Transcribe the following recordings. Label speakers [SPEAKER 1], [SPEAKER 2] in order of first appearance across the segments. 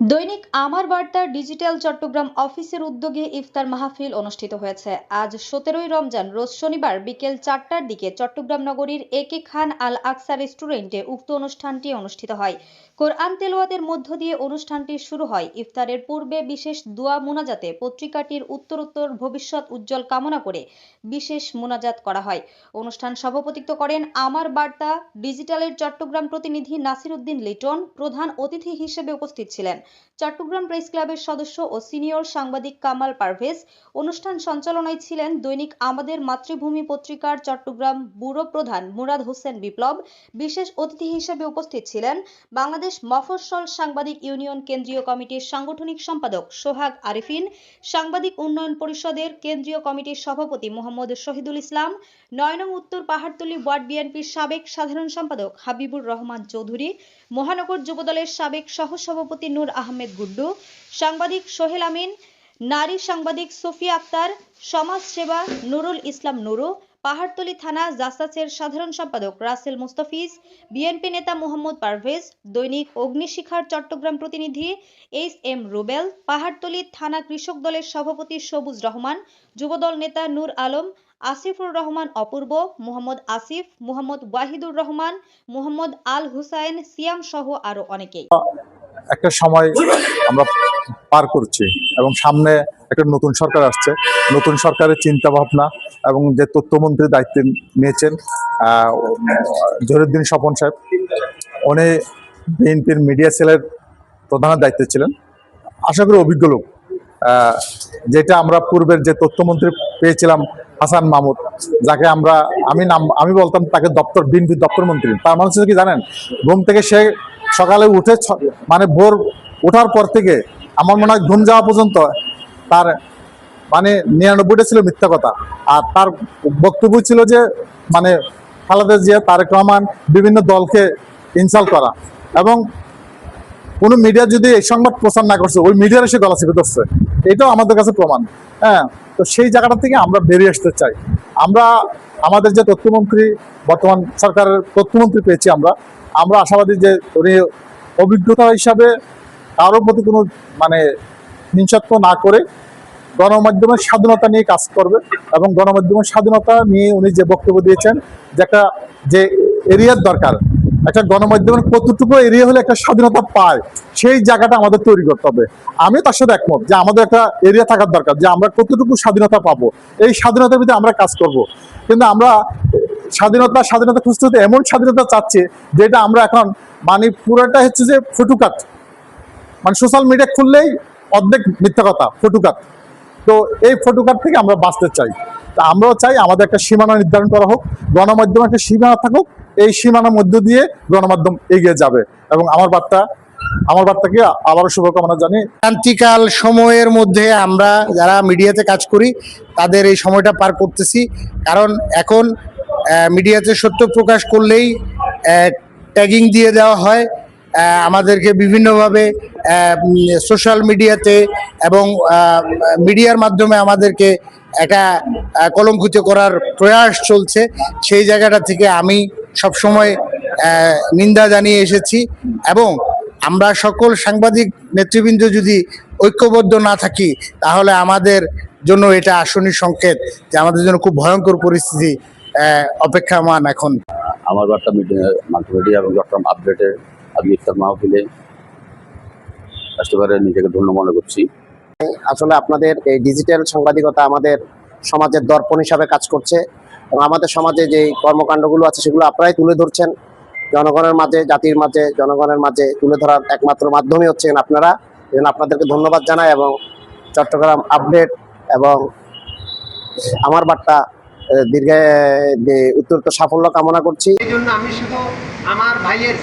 [SPEAKER 1] দৈনিক আমার বার্তা ডিজিটাল চট্টগ্রাম অফিসের উদ্যোগে ইফতার মাহফিল অনুষ্ঠিত হয়েছে। আজ 17ই রমজান রোজ শনিবার বিকেল 4টার দিকে চট্টগ্রাম নগরীর একে খান আল আকসা রেস্টুরেন্টে উক্ত অনুষ্ঠানটি অনুষ্ঠিত হয়। কোরআন তেলাওয়াতের মধ্য দিয়ে অনুষ্ঠানটি শুরু হয়। ইফতারের পূর্বে বিশেষ দোয়া মোনাজাতে পত্রিকাটির উত্তরোত্তর ভবিষ্যৎ উজ্জ্বল কামনা করে বিশেষ মোনাজাত করা হয়। অনুষ্ঠান সভাপতিত্ব করেন আমার বার্তা ডিজিটালের চট্টগ্রাম প্রতিনিধি নাসির উদ্দিন লিটন। প্রধান অতিথি হিসেবে উপস্থিত ছিলেন চট্টগ্রাম প্রেস ক্লাবের সদস্য ও সিনিয়র সাংবাদিক কামাল পারভেজ। অনুষ্ঠান সঞ্চালনায় ছিলেন দৈনিক আমাদের মাতৃভূমি পত্রিকার চট্টগ্রাম ব্যুরো প্রধান মুরাদ হোসেন বিপ্লব। বিশেষ অতিথি হিসেবে উপস্থিত ছিলেন বাংলাদেশ মফস্বল সাংবাদিক ইউনিয়ন কেন্দ্রীয় কমিটির সাংগঠনিক সম্পাদক সোহাগ আরিফিন, সাংবাদিক উন্নয়ন পরিষদের কেন্দ্রীয় কমিটির সভাপতি মোহাম্মদ শহীদুল ইসলাম, ৯ নং উত্তর পাহাড়তলী ওয়ার্ড বিএনপির সাবেক সাধারণ সম্পাদক হাবিবুর রহমান চৌধুরী, মহানগর যুবদলের সাবেক সহসভাপতি নূর আহমেদ গুড্ডু, সাংবাদিক সোহেল আমিন, নারী সাংবাদিক সোফিয়া আক্তার, সমাজসেবা নুরুল ইসলাম নুরু, পাহাড়তলী থানা জাসাসের সাধারণ সম্পাদক রাসেল মুস্তাফিজ, বিএনপি নেতা মোহাম্মদ পারভেজ, দৈনিক অগ্নিশিখার চট্টগ্রাম প্রতিনিধি এস রুবেল, পাহাড়তলী থানা কৃষক দলের সভাপতি সবুজ রহমান, যুবদল নেতা নূর আলম, আসিফুর রহমান অপূর্ব, মোহাম্মদ আসিফ, মোহাম্মদ ওয়াহিদুর রহমান, মোহাম্মদ আল হুসাইন সিয়াম সহ আরো অনেকেই।
[SPEAKER 2] একটা সময় আমরা পার করছি এবং সামনে একটা নতুন সরকার আসছে। নতুন সরকারের চিন্তা ভাবনা এবং যে তথ্যমন্ত্রীর দায়িত্ব নিয়েছেন জহিরুদ্দিন স্বপন সাহেব, উনি বিএনপির মিডিয়া সেলের প্রধানের দায়িত্বে ছিলেন। আশা করি অভিজ্ঞ লোক। যেটা আমরা পূর্বের যে তথ্যমন্ত্রী পেয়েছিলাম হাসান মাহমুদ, যাকে আমি বলতাম তাকে বিএনপির দপ্তর মন্ত্রী। তার মানে কি জানেন, ঘুম থেকে সে সকালে উঠে মানে ভোর ওঠার পর থেকে আমার মনে হয় ঘুম যাওয়া পর্যন্ত তার মানে 99টা ছিল মিথ্যা কথা। আর তার বক্তব্য ছিল যে মানে খালেদা জিয়া, তারেক রহমান, বিভিন্ন দলকে ইনসাল্ট করা, এবং কোনো মিডিয়া যদি এই সংবাদ প্রচার না করছে ওই মিডিয়ার এসে গলা চেপে ধরছে। এটাও আমাদের কাছে প্রমাণ। হ্যাঁ, তো সেই জায়গাটা থেকে আমরা বেরিয়ে আসতে চাই। আমরা আমাদের যে তথ্যমন্ত্রী, বর্তমান সরকারের তথ্যমন্ত্রী পেয়েছি, আমরা আশাবাদী যে উনি অভিজ্ঞতা হিসাবে কারোর প্রতি কোনো মানে হিংসাত্ম না করে গণমাধ্যমের স্বাধীনতা নিয়ে কাজ করবে, এবং গণমাধ্যমের স্বাধীনতা নিয়ে উনি যে বক্তব্য দিয়েছেন যে এরিয়ার দরকার, একটা গণমাধ্যমের কতটুকু এরিয়া হলে একটা স্বাধীনতা পায় সেই জায়গাটা আমাদের তৈরি করতে হবে। আমি তার সাথে একমত যে আমাদের একটা এরিয়া থাকার দরকার, যে আমরা কতটুকু স্বাধীনতা পাবো, এই স্বাধীনতার ভিতরে আমরা কাজ করব। কিন্তু আমরা স্বাধীনতা খুঁজতে এমন স্বাধীনতা চাচ্ছি যেটা আমরা এখন মানে পুরোটা হচ্ছে যে ফটুকাট, মানে সোশ্যাল মিডিয়া খুললেই অর্ধেক মিথ্যা কথা, ফটুকাট। তো এই ফটুকাট থেকে আমরা বাঁচতে চাই। তা আমরাও চাই আমাদের একটা সীমানা নির্ধারণ করা হোক, গণমাধ্যমে একটা সীমানা থাকুক, এই সীমানার মধ্য দিয়ে গণমাধ্যম এগিয়ে যাবে। এবং আমার বার্তাকে আবারও শুভকামনা জানি।
[SPEAKER 3] ক্রান্তিকাল সময়ের মধ্যে আমরা যারা মিডিয়াতে কাজ করি তাদের এই সময়টা পার করতেছি, কারণ এখন মিডিয়াতে সত্য প্রকাশ করলেই ট্যাগিং দিয়ে দেওয়া হয়। আমাদেরকে বিভিন্নভাবে সোশ্যাল মিডিয়াতে এবং মিডিয়ার মাধ্যমে আমাদেরকে একটা কলঙ্কিত করার প্রয়াস চলছে। সেই জায়গাটা থেকে আমি সবসময় নিন্দা জানিয়ে এসেছি, এবং আমরা সকল সাংবাদিক নেতৃবৃন্দ যদি ঐক্যবদ্ধ না থাকি তাহলে আমাদের জন্য এটা আসন্ন সংকেত যে আমাদের জন্য খুব ভয়ঙ্কর পরিস্থিতি অপেক্ষামান। এখন
[SPEAKER 4] আমার বার্তা মাল্টিমিডিয়া এবং চট্টগ্রাম আপডেটের আজকে ইফতার মাহফিলে আসতে পারে নিজেকে ধন্য মনে করছি।
[SPEAKER 5] আসলে আপনাদের এই ডিজিটাল সাংবাদিকতা আমাদের সমাজের দর্পণ হিসাবে কাজ করছে, এবং আমাদের সমাজে যে কর্মকাণ্ডগুলো আছে সেগুলো আপনারাই তুলে ধরছেন জনগণের মাঝে, জাতির মাঝে, জনগণের মাঝে তুলে ধরার একমাত্র মাধ্যমই হচ্ছেন আপনারা। এজন্য আপনাদেরকে ধন্যবাদ জানাই, এবং চট্টগ্রাম আপডেট এবং আমার বার্তা উত্তরোত্তর সাফল্য কামনা করছি।
[SPEAKER 6] এই জন্য আমি শুধু আমার ভাইয়ের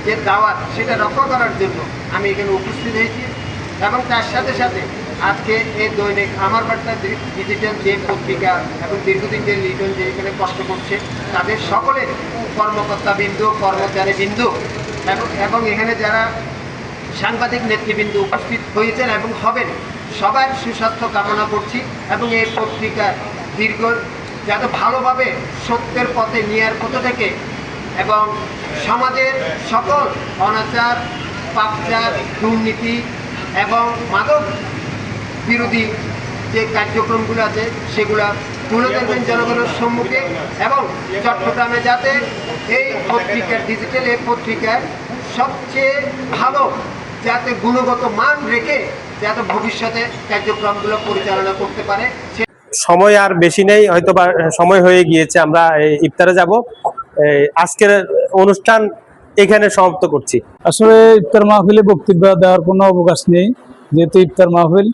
[SPEAKER 6] যে দাওয়াত সেটা রক্ষা করার জন্য আমি এখানে উপস্থিত হয়েছি, এবং তার সাথে সাথে আজকে এই দৈনিক আমার বার্তা ডিজিটাল যে পত্রিকা এবং দীর্ঘদিন যে লিটন যে এখানে কষ্ট করছে তাদের সকলের কর্মকর্তাবৃন্দ, কর্মচারীবৃন্দ এবং এখানে যারা সাংবাদিক নেতৃবৃন্দ উপস্থিত হয়েছেন এবং হবেন, সবার সুস্বাস্থ্য কামনা করছি, এবং এই পত্রিকা যাতে ভালোভাবে সত্যের পথে নেওয়ার পথ থেকে এবং সমাজের সকল অনাচার, পাপচার, দুর্নীতি এবং মাদক বিরোধী যে কার্যক্রমগুলো আছে সেগুলো তুলে ধরবেন জনগণের সম্মুখে, এবং চট্টগ্রামে যাতে এই পত্রিকার ডিজিটাল এই পত্রিকার সবচেয়ে ভালো যাতে গুণগত মান রেখে যাতে ভবিষ্যতে কার্যক্রমগুলো পরিচালনা করতে পারে।
[SPEAKER 7] সময় আর বেশি নেই, হয়তো বা সময় হয়ে গিয়েছে, আমরা ইফতারে যাব। আজকের অনুষ্ঠান এখানে সমাপ্ত করছি।
[SPEAKER 8] আসলে ইফতার মাহফিলে বক্তব্য দেওয়ার কোনো অবকাশ নেই, যেহেতু ইফতার মাহফিল।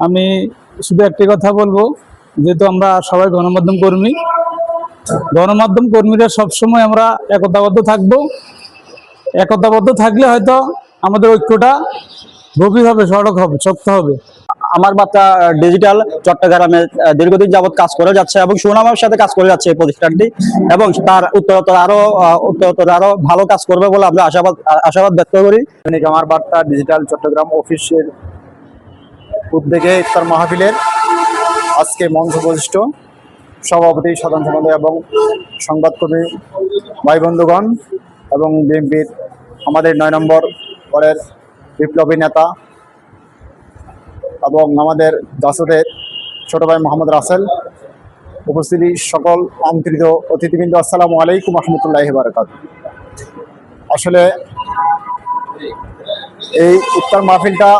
[SPEAKER 8] আমি শুধু একটি কথা বলবো, যেহেতু আমরা সবাই গণমাধ্যম কর্মী, গণমাধ্যম কর্মীরা সবসময় আমরা একতাবদ্ধ থাকবো। একতাবদ্ধ থাকলে হয়তো আমাদের ঐক্যটা গভীর হবে, সড়ক হবে, শক্ত হবে।
[SPEAKER 9] আমার বার্তা ডিজিটাল চট্টগ্রামে দীর্ঘদিন যাবৎ কাজ করে যাচ্ছে এবং সুনামের সাথে কাজ করে যাচ্ছে এই প্রতিষ্ঠানটি, এবং তার উত্তরোত্তর আরো ভালো কাজ করবে বলে আমরা আশাবাদ ব্যক্ত করি।
[SPEAKER 2] আমার বার্তা ডিজিটাল চট্টগ্রাম অফিসের উদ্যোগে ইফতার মাহফিলের আজকে মঞ্চ বৈশিষ্ট্য সভাপতি, সাধারণ সম্পাদক এবং সংবাদকর্মী ভাই বন্ধুগণ এবং বিএনপির আমাদের 9 নম্বর ওয়ার্ডের বিপ্লবী নেতা এবং আমাদের জাসদের ছোট ভাই মোহাম্মদ রাসেল, উপস্থিতি সকল আমন্ত্রিত অতিথিবৃন্দ, আসসালামু আলাইকুম রহমতুল্লাহি বারাকাতুহু। আসলে এই ইফতার মাহফিলটা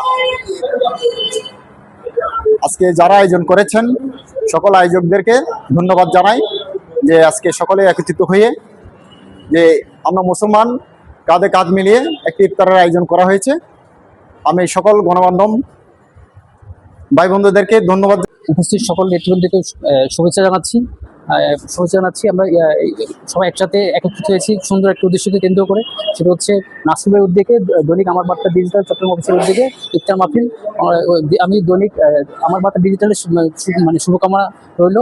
[SPEAKER 2] আজকে যারা আয়োজন করেছেন সকল আয়োজকদেরকে ধন্যবাদ জানাই, যে আজকে সকলে একত্রিত হয়ে যে আমরা মুসলমান কাঁধে কাঁধ মিলিয়ে একটি ইফতারের আয়োজন করা হয়েছে। আমি সকল গণমাধ্যম ভাই বন্ধুদেরকে ধন্যবাদ।
[SPEAKER 10] উপস্থিত সকল নেতৃবৃন্দকে শুভেচ্ছা জানাচ্ছি। আমরা সবাই একসাথে একত্রিত হয়েছি সুন্দর একটা উদ্দেশ্যকে কেন্দ্র করে, সেটা হচ্ছে নাসিবের উদ্যোগে দৈনিক আমার বার্তা ডিজিটাল চট্টগ্রাম অফিসের উদ্যোগে ইফতার মাহফিল। আমি দৈনিক আমার বার্তা ডিজিটালের মানে শুভকামনা রইল।